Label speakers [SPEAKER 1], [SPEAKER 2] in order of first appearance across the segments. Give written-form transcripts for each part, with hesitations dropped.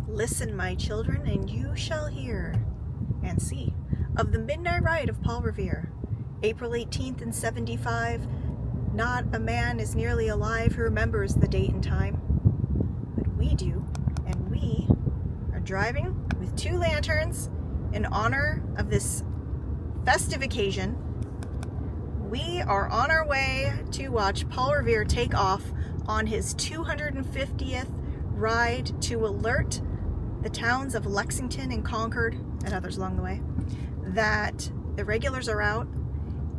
[SPEAKER 1] Listen, my children, and you shall hear and see of the midnight ride of Paul Revere, April 18th in 75. Not a man is nearly alive who remembers the date and time, but we do, and we are driving with 2 lanterns in honor of this festive occasion. We are on our way to watch Paul Revere take off on his 250th ride to alert the towns of Lexington and Concord and others along the way that the regulars are out,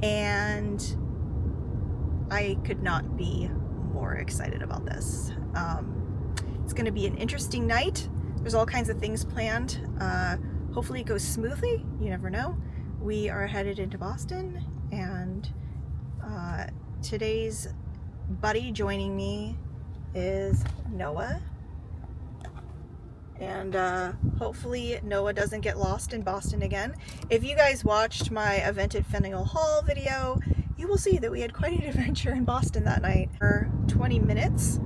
[SPEAKER 1] and I could not be more excited about this. It's going to be an interesting night. There's all kinds of things planned. Hopefully it goes smoothly. You never know. We are headed into Boston, and today's buddy joining me is Noah. And hopefully Noah doesn't get lost in Boston again. If you guys watched my event at Faneuil Hall video, you will see that we had quite an adventure in Boston that night. We're 20 minutes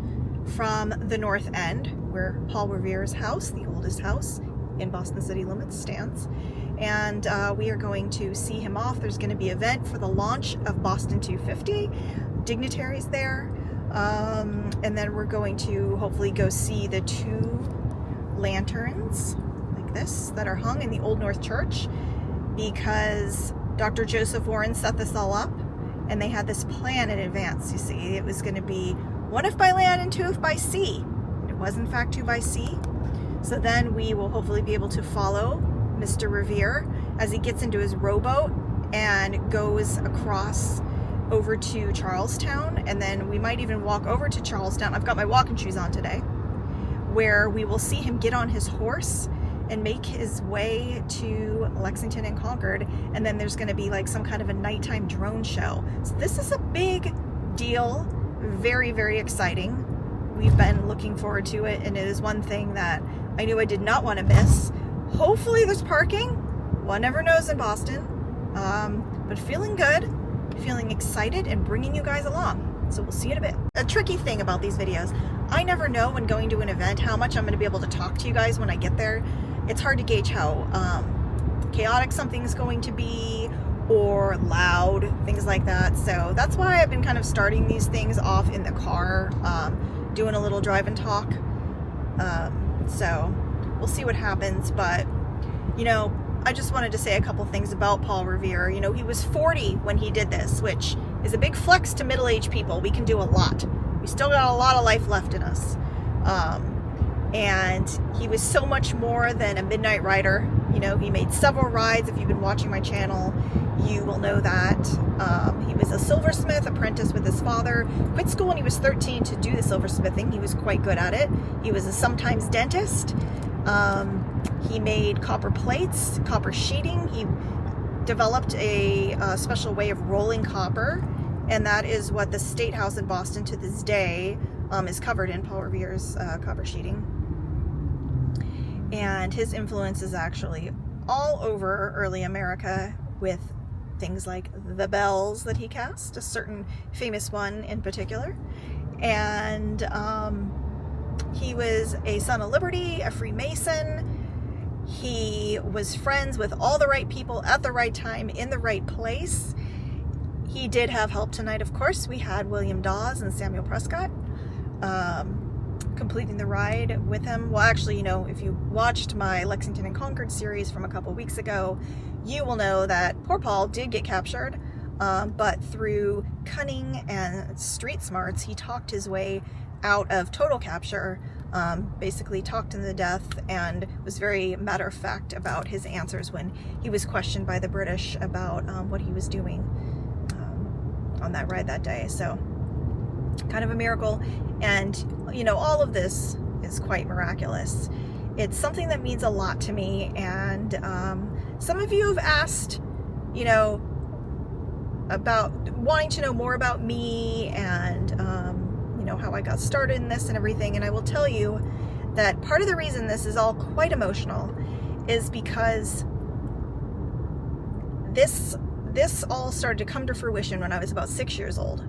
[SPEAKER 1] from the North End, where Paul Revere's house, the oldest house in Boston city limits, stands. And we are going to see him off. There's going to be an event for the launch of Boston 250, dignitaries there. And then we're going to hopefully go see the 2 lanterns like this that are hung in the Old North Church, because Dr. Joseph Warren set this all up, and they had this plan in advance. You see, it was going to be 1 if by land and 2 if by sea. It was in fact 2 by sea. So then we will hopefully be able to follow Mr. Revere as he gets into his rowboat and goes across over to Charlestown, and then we might even walk over to Charlestown. I've got my walking shoes on today, where we will see him get on his horse and make his way to Lexington and Concord, and then there's going to be like some kind of a nighttime drone show. So this is a big deal, very, very exciting. We've been looking forward to it, and it is one thing that I knew I did not want to miss. Hopefully there's parking. One never knows in Boston, but feeling good, feeling excited, and bringing you guys along. So we'll see you in a bit. A tricky thing about these videos, I never know when going to an event how much I'm going to be able to talk to you guys when I get there. It's hard to gauge how chaotic something's going to be, or loud, things like that. So that's why I've been kind of starting these things off in the car, doing a little drive and talk. So we'll see what happens. But, you know, I just wanted to say a couple things about Paul Revere. You know, he was 40 when he did this, which is a big flex to middle-aged people. We can do a lot. We still got a lot of life left in us. And he was so much more than a midnight rider. You know, he made several rides. If you've been watching my channel, you will know that. He was a silversmith apprentice with his father. Quit school when he was 13 to do the silversmithing. He was quite good at it. He was a sometimes dentist. He made copper plates, copper sheeting. He developed a special way of rolling copper, and that is what the State House in Boston to this day is covered in, Paul Revere's copper sheeting. And his influence is actually all over early America, with things like the bells that he cast, a certain famous one in particular. And he was a Son of Liberty, a Freemason. He was friends with all the right people at the right time in the right place. He did have help tonight, of course. We had William Dawes and Samuel Prescott completing the ride with him. Well, actually, you know, if you watched my Lexington and Concord series from a couple weeks ago, you will know that poor Paul did get captured, but through cunning and street smarts, he talked his way out of total capture, basically talked him to death, and was very matter-of-fact about his answers when he was questioned by the British about what he was doing on that ride that day. So kind of a miracle. And, you know, all of this is quite miraculous. It's something that means a lot to me. And some of you have asked, you know, about wanting to know more about me and, you know, how I got started in this and everything. And I will tell you that part of the reason this is all quite emotional is because this all started to come to fruition when I was about 6 years old.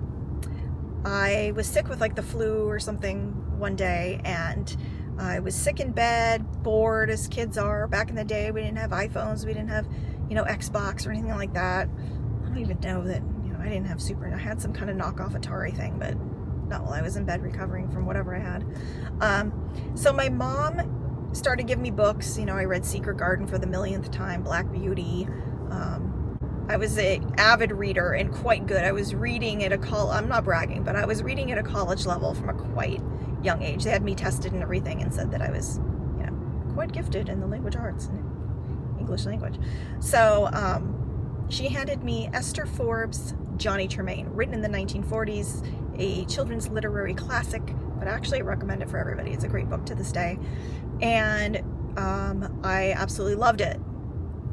[SPEAKER 1] I was sick with like the flu or something one day, and I was sick in bed, bored as kids are. Back in the day, we didn't have iPhones, we didn't have, Xbox or anything like that. I don't even know that, I didn't have I had some kind of knockoff Atari thing, but not while I was in bed recovering from whatever I had. So my mom started giving me books. I read Secret Garden for the millionth time, Black Beauty. I was an avid reader and quite good. I was reading at I'm not bragging, but I was reading at a college level from a quite young age. They had me tested and everything and said that I was, quite gifted in the language arts and English language. So she handed me Esther Forbes' Johnny Tremain, written in the 1940s, a children's literary classic, but actually I recommend it for everybody. It's a great book to this day. And I absolutely loved it.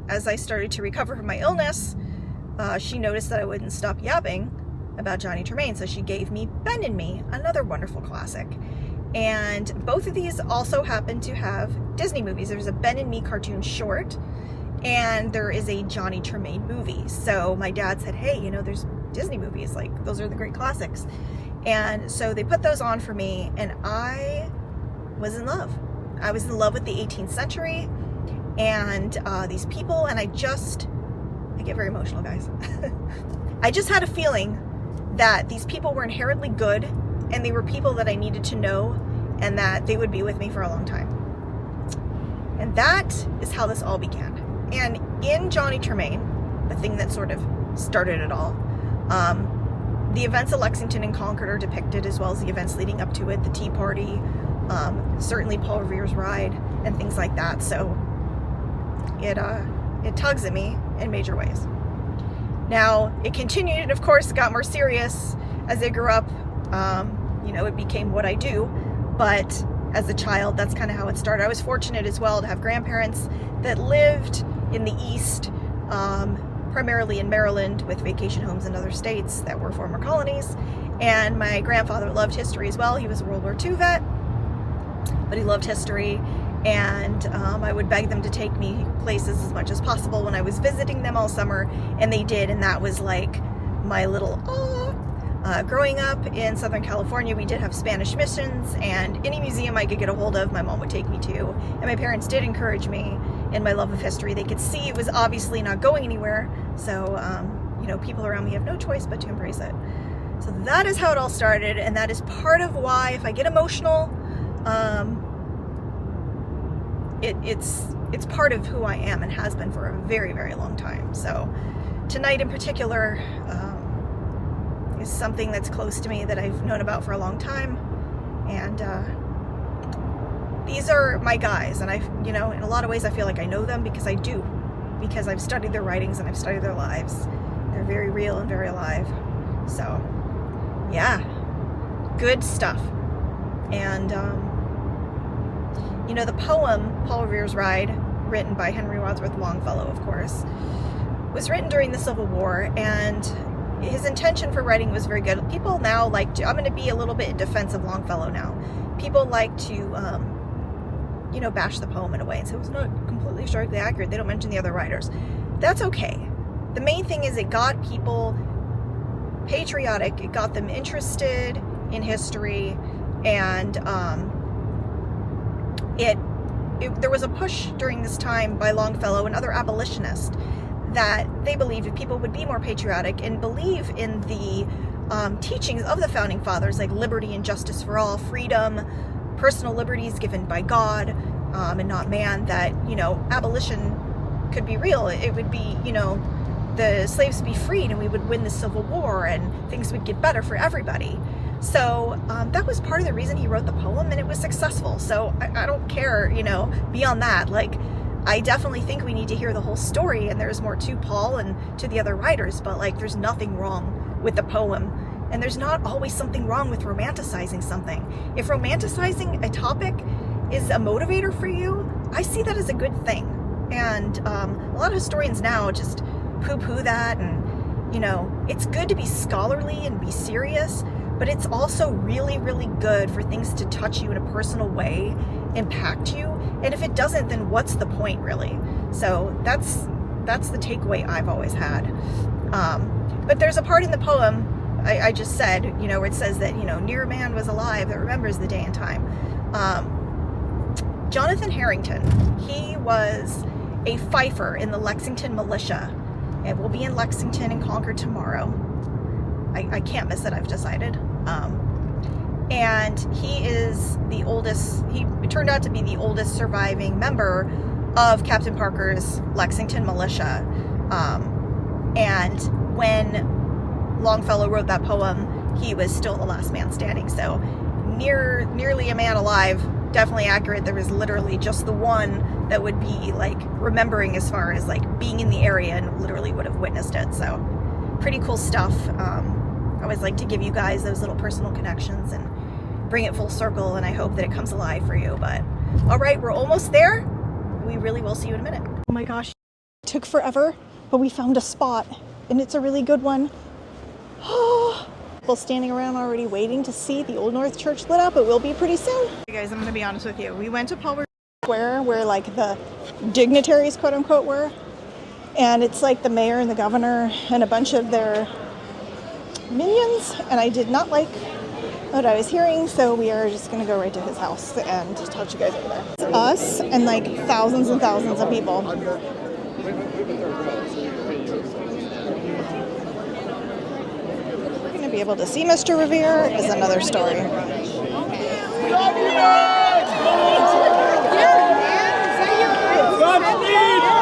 [SPEAKER 1] As I started to recover from my illness, she noticed that I wouldn't stop yapping about Johnny Tremain, so she gave me Ben and Me, another wonderful classic. And both of these also happen to have Disney movies. There's a Ben and Me cartoon short, and there is a Johnny Tremain movie. So my dad said, hey, there's Disney movies, like those are the great classics. And so they put those on for me, and I was in love. I was in love with the 18th century and these people, and I get very emotional, guys. I just had a feeling that these people were inherently good, and they were people that I needed to know, and that they would be with me for a long time. And that is how this all began. And in Johnny Tremain, the thing that sort of started it all, the events of Lexington and Concord are depicted, as well as the events leading up to it, the Tea Party, certainly Paul Revere's ride, and things like that. So it tugs at me in major ways. Now, it continued, and of course, it got more serious as I grew up. It became what I do, but as a child, that's kind of how it started. I was fortunate as well to have grandparents that lived in the East, primarily in Maryland, with vacation homes in other states that were former colonies. And my grandfather loved history as well. He was a World War II vet, but he loved history. And I would beg them to take me places as much as possible when I was visiting them all summer, and they did, and that was like my little growing up in Southern California, we did have Spanish missions, and any museum I could get a hold of, my mom would take me to, and my parents did encourage me in my love of history. They could see it was obviously not going anywhere, so people around me have no choice but to embrace it. So that is how it all started, and that is part of why, if I get emotional, it's part of who I am and has been for a very, very long time. So tonight in particular is something that's close to me that I've known about for a long time, and these are my guys, and in a lot of ways I feel like I know them because I do, because I've studied their writings and I've studied their lives. They're very real and very alive. So yeah, good stuff. And the poem Paul Revere's Ride, written by Henry Wadsworth Longfellow, of course, was written during the Civil War, and his intention for writing was very good. People now like to, I'm going to be a little bit in defense of Longfellow now. People like to, bash the poem in a way and say it was not completely historically accurate. They don't mention the other writers. That's okay. The main thing is it got people patriotic. It got them interested in history, and there was a push during this time by Longfellow and other abolitionists that they believed if people would be more patriotic and believe in the teachings of the Founding Fathers, like liberty and justice for all, freedom, personal liberties given by God and not man, that, abolition could be real. It would be, the slaves would be freed, and we would win the Civil War, and things would get better for everybody. So that was part of the reason he wrote the poem, and it was successful. So I don't care, beyond that. Like, I definitely think we need to hear the whole story, and there's more to Paul and to the other writers, but there's nothing wrong with the poem, and there's not always something wrong with romanticizing something. If romanticizing a topic is a motivator for you, I see that as a good thing. And a lot of historians now just poo-poo that, and it's good to be scholarly and be serious, but it's also really, really good for things to touch you in a personal way, impact you, and if it doesn't, then what's the point, really? So that's the takeaway I've always had. But there's a part in the poem I just said, where it says that, near man was alive that remembers the day and time. Jonathan Harrington. He was a fifer in the Lexington militia. It will be in Lexington and Concord tomorrow. I can't miss it, I've decided. And he is the oldest, he turned out to be the oldest surviving member of Captain Parker's Lexington militia. And when Longfellow wrote that poem, he was still the last man standing. So nearly a man alive, definitely accurate. There was literally just the one that would be like remembering as far as like being in the area and literally would have witnessed it. So pretty cool stuff. I always like to give you guys those little personal connections and bring it full circle, and I hope that it comes alive for you. But all right, we're almost there. We really will see you in a minute. Oh my gosh, it took forever, but we found a spot and it's a really good one. People standing around already waiting to see the Old North Church lit up. It will be pretty soon. Hey guys, I'm gonna be honest with you. We went to Paul Revere Square where like the dignitaries, quote unquote, were. And it's like the mayor and the governor and a bunch of their minions. And I did not like what I was hearing, so we are just gonna go right to his house and talk to you guys over there. It's us and like thousands and thousands of people. We're gonna be able to see Mr. Revere is another story.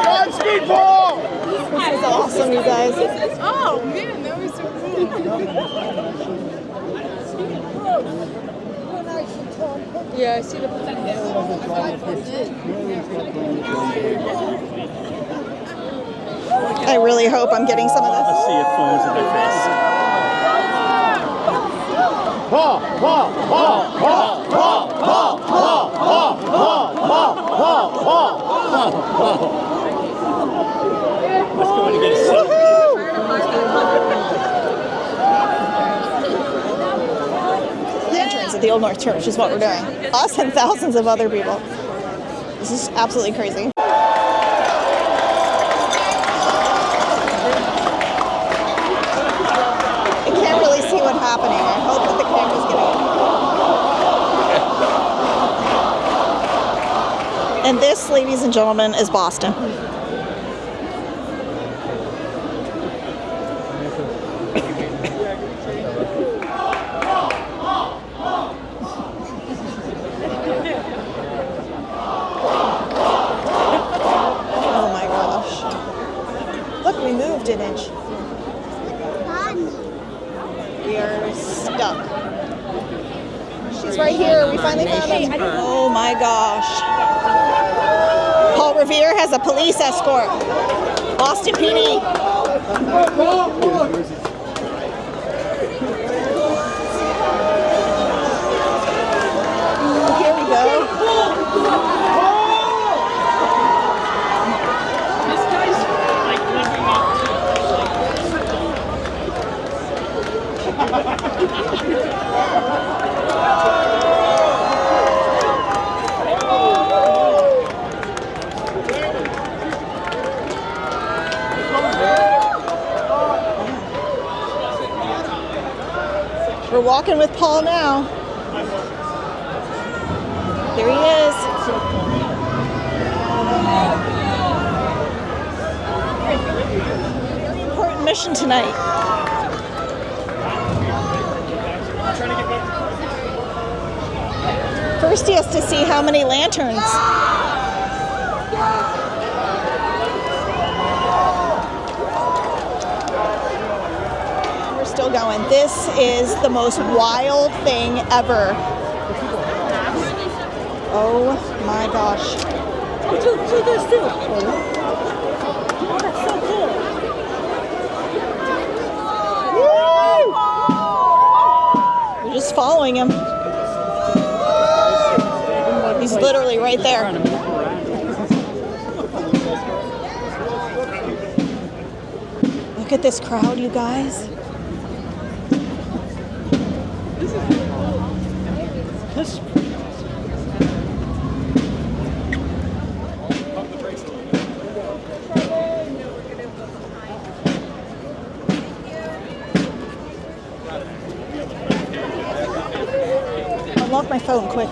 [SPEAKER 1] Godspeed, Paul! This is awesome, you guys.
[SPEAKER 2] Oh man, that was so cool. Yeah, I see the
[SPEAKER 1] I really hope I'm getting some of this.
[SPEAKER 3] I see your phones in my face.
[SPEAKER 4] Paul, Paul, Paul, Paul, Paul, Paul, Paul, Paul, Paul, Paul, Paul, Paul.
[SPEAKER 3] Let's go in and get a selfie.
[SPEAKER 1] Lanterns at the Old North Church is what we're doing. Us and thousands of other people. This is absolutely crazy. I can't really see what's happening. I hope that the camera's getting it. And this, ladies and gentlemen, is Boston. We moved an inch. We are stuck. She's right here. We finally found her. Oh my gosh. Paul Revere has a police escort. Boston PD. Here we go. We're walking with Paul now. There he is. Very important mission tonight. First he has to see how many lanterns. We're still going. This is the most wild thing ever. Oh my gosh.
[SPEAKER 2] So there's two. Oh, that's so cool.
[SPEAKER 1] Woo! We're just following him. He's literally right there. Look at this crowd, you guys. Unlock my phone, quick.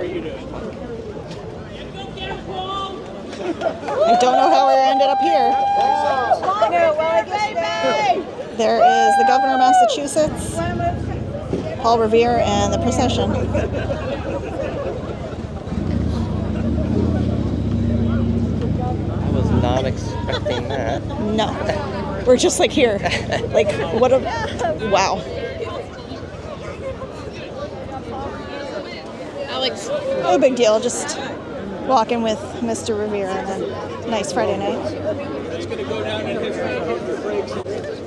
[SPEAKER 1] I don't know how I ended up here. There is the governor of Massachusetts, Paul Revere, and the procession.
[SPEAKER 5] I was not expecting that.
[SPEAKER 1] No. We're just like here. Like, what a... Wow.
[SPEAKER 2] Alex.
[SPEAKER 1] No big deal. Just walking with Mr. Revere on a nice Friday night.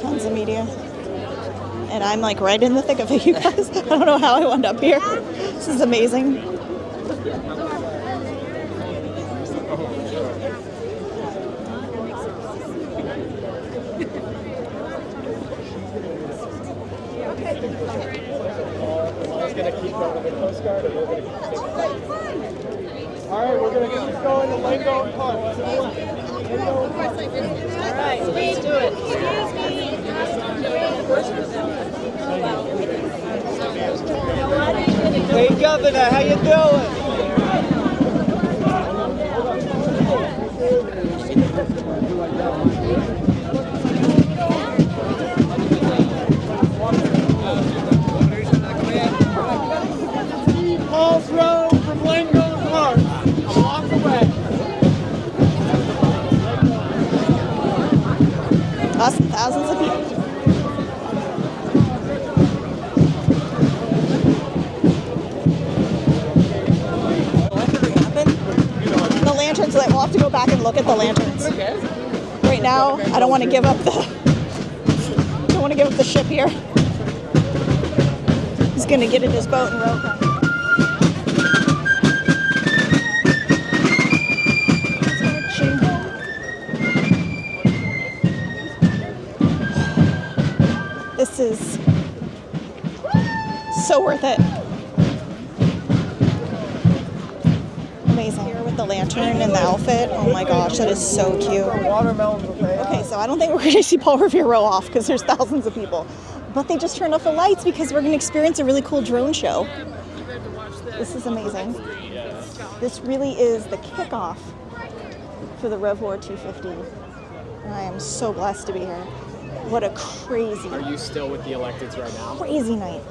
[SPEAKER 1] Tons of media. And I'm like right in the thick of it, you guys. I don't know how I wound up here. This is amazing.
[SPEAKER 4] All right, we're going to keep going to Lexington Park.
[SPEAKER 2] All right, let's do it.
[SPEAKER 4] Hey, Governor, how you doing? Paul's Road from Lexington Park. A block away.
[SPEAKER 1] Awesome. Thousands of people. The lanterns, we'll have to go back and look at the lanterns. Right now, I don't want to give up the ship here. He's gonna get in his boat and row across. This is so worth it. Amazing. Here with the lantern and the outfit. Oh my gosh, that is so cute. Okay, so I don't think we're going to see Paul Revere row off because there's thousands of people. But they just turned off the lights because we're going to experience a really cool drone show. This is amazing. This really is the kickoff for the Revoir 250. And I am so blessed to be here. What a crazy...
[SPEAKER 3] Are you still with the electeds right now?
[SPEAKER 1] Crazy night.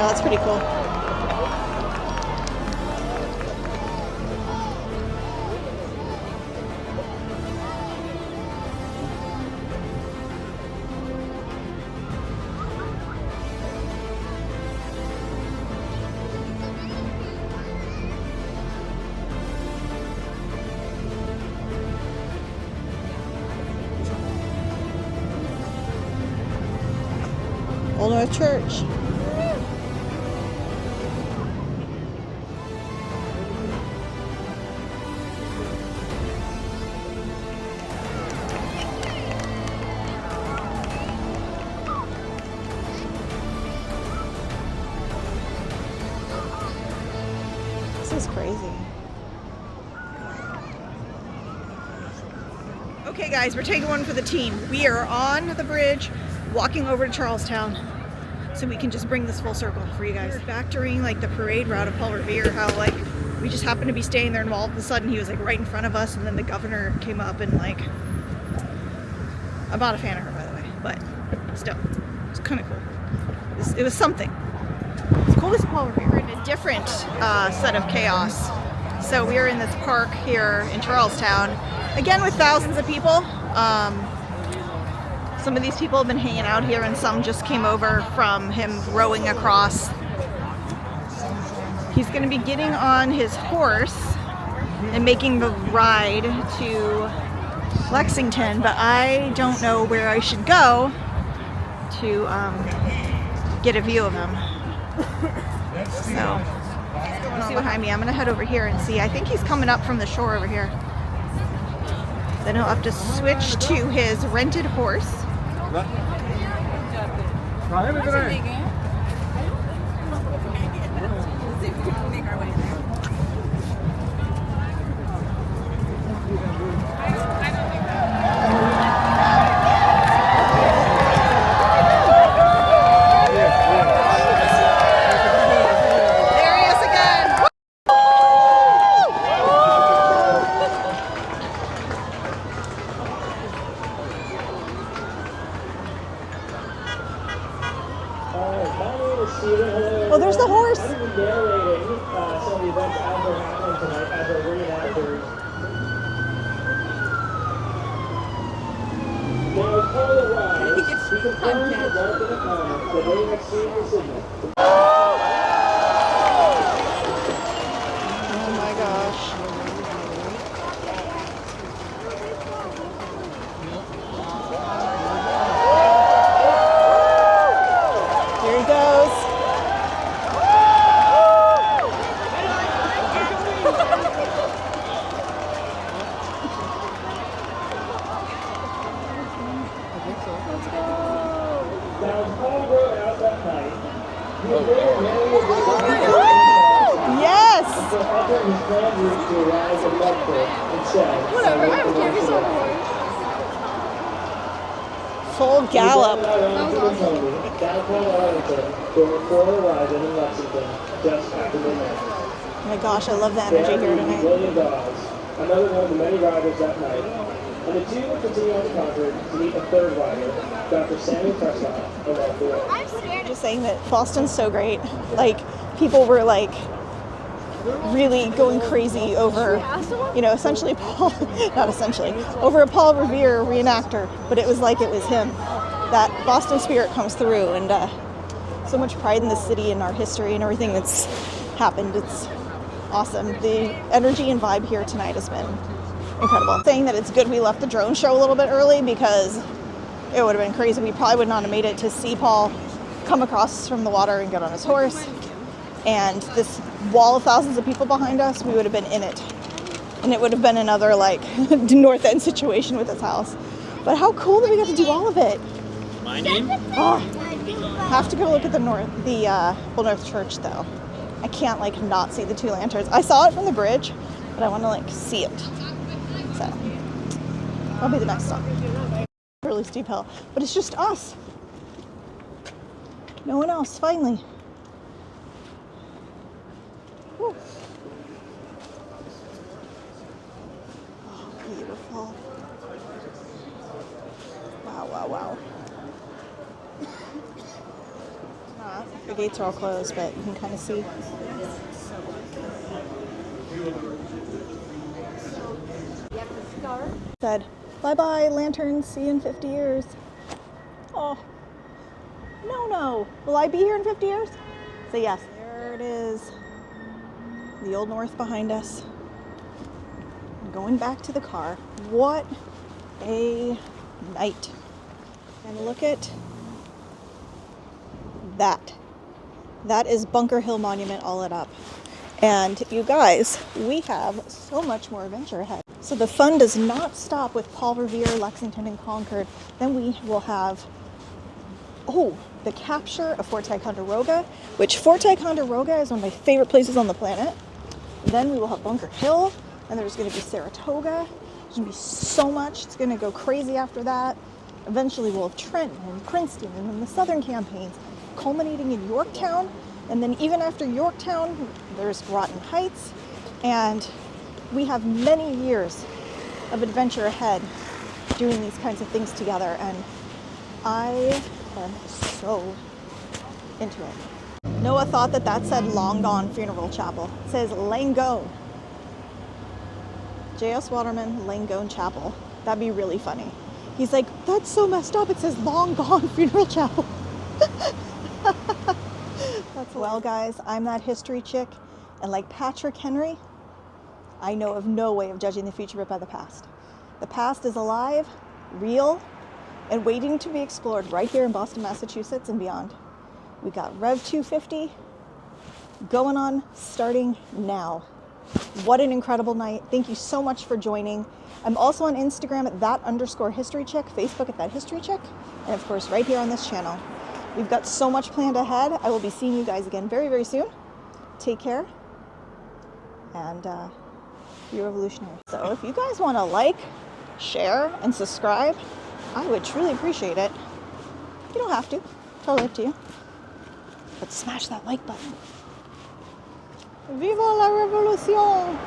[SPEAKER 1] Oh, that's pretty cool. Old North Church. This is crazy. Okay guys, we're taking one for the team. We are on the bridge, walking over to Charlestown, so we can just bring this full circle for you guys. Back during like the parade route of Paul Revere, how like we just happened to be staying there and all of a sudden he was like right in front of us and then the governor came up and like, I'm not a fan of her by the way, but still, it's kind of cool. It was something. It's cool as Paul Revere. We're in a different set of chaos. So we are in this park here in Charlestown, again with thousands of people. Some of these people have been hanging out here and some just came over from him rowing across. He's going to be getting on his horse and making the ride to Lexington, but I don't know where I should go to get a view of him. So, see behind me. I'm gonna head over here and see. I think he's coming up from the shore over here. Then he'll have to switch to his rented horse. There he is again. Oh, there's the horse.
[SPEAKER 4] I'm going to be narrating some of the events as they're happening tonight as our reenactors. Now, as part of the ride, we confirmed the mark in the comments that they have seen the signal.
[SPEAKER 1] Oh my gosh. Here he goes.
[SPEAKER 4] Now, as Paul rode out that night, he was there many of
[SPEAKER 1] Yes!
[SPEAKER 4] the offering his grand route to arrive at Lexington and said,
[SPEAKER 2] Whatever, I don't care. He's on board.
[SPEAKER 1] Full gallop.
[SPEAKER 4] Downtown Arlington, before arriving in Lexington just after midnight.
[SPEAKER 1] Oh my gosh, I love the energy here tonight.
[SPEAKER 4] William Dawes, another one of the many riders that night. And the two would continue on the concert to meet a third rider, Dr. Samuel Prescott of our board.
[SPEAKER 1] Just saying that Boston's so great. Like, people were like really going crazy over, you know, essentially Paul, not essentially, over a Paul Revere reenactor, but it was like it was him. That Boston spirit comes through, and so much pride in the city and our history and everything that's happened. It's awesome. The energy and vibe here tonight has been incredible. Saying that it's good we left the drone show a little bit early because it would have been crazy. We probably would not have made it to see Paul come across from the water and get on his horse. And this wall of thousands of people behind us, we would have been in it. And it would have been another like North End situation with his house. But how cool that we got to do all of it.
[SPEAKER 3] My name?
[SPEAKER 1] Oh, have to go look at the Old North Church though. I can't like not see the two lanterns. I saw it from the bridge, but I want to like see it. So that'll be the next stop. Really steep hill, but it's just us. No one else, finally. Whew. Oh, beautiful. Wow, wow, wow. The gates are all closed, but you can kind of see. Said, bye-bye, lanterns, see you in 50 years. Oh, no. Will I be here in 50 years? Say yes. There it is. The Old North behind us. Going back to the car. What a night. And look at that. That is Bunker Hill Monument all lit up. And you guys, we have so much more adventure ahead. So the fun does not stop with Paul Revere, Lexington, and Concord. Then we will have, the capture of Fort Ticonderoga, which Fort Ticonderoga is one of my favorite places on the planet. Then we will have Bunker Hill, and there's going to be Saratoga. There's going to be so much. It's going to go crazy after that. Eventually we'll have Trenton and Princeton and then the Southern campaigns, culminating in Yorktown. And then even after Yorktown, there's Groton Heights. And we have many years of adventure ahead doing these kinds of things together. And I am so into it. Noah thought that said Long Gone Funeral Chapel. It says Langone. J.S. Waterman, Langone Chapel. That'd be really funny. He's like, that's so messed up. It says Long Gone Funeral Chapel. Well, guys, I'm that history chick. And like Patrick Henry, I know of no way of judging the future but by the past. The past is alive, real, and waiting to be explored right here in Boston, Massachusetts and beyond. We got Rev 250 going on, starting now. What an incredible night. Thank you so much for joining. I'm also on Instagram at @that_historychick, Facebook at @thathistorychick, and of course right here on this channel. We've got so much planned ahead. I will be seeing you guys again very, very soon. Take care, and be revolutionary. So if you guys want to like, share, and subscribe, I would truly appreciate it. You don't have to. Totally up to you. But smash that like button. Viva la revolution!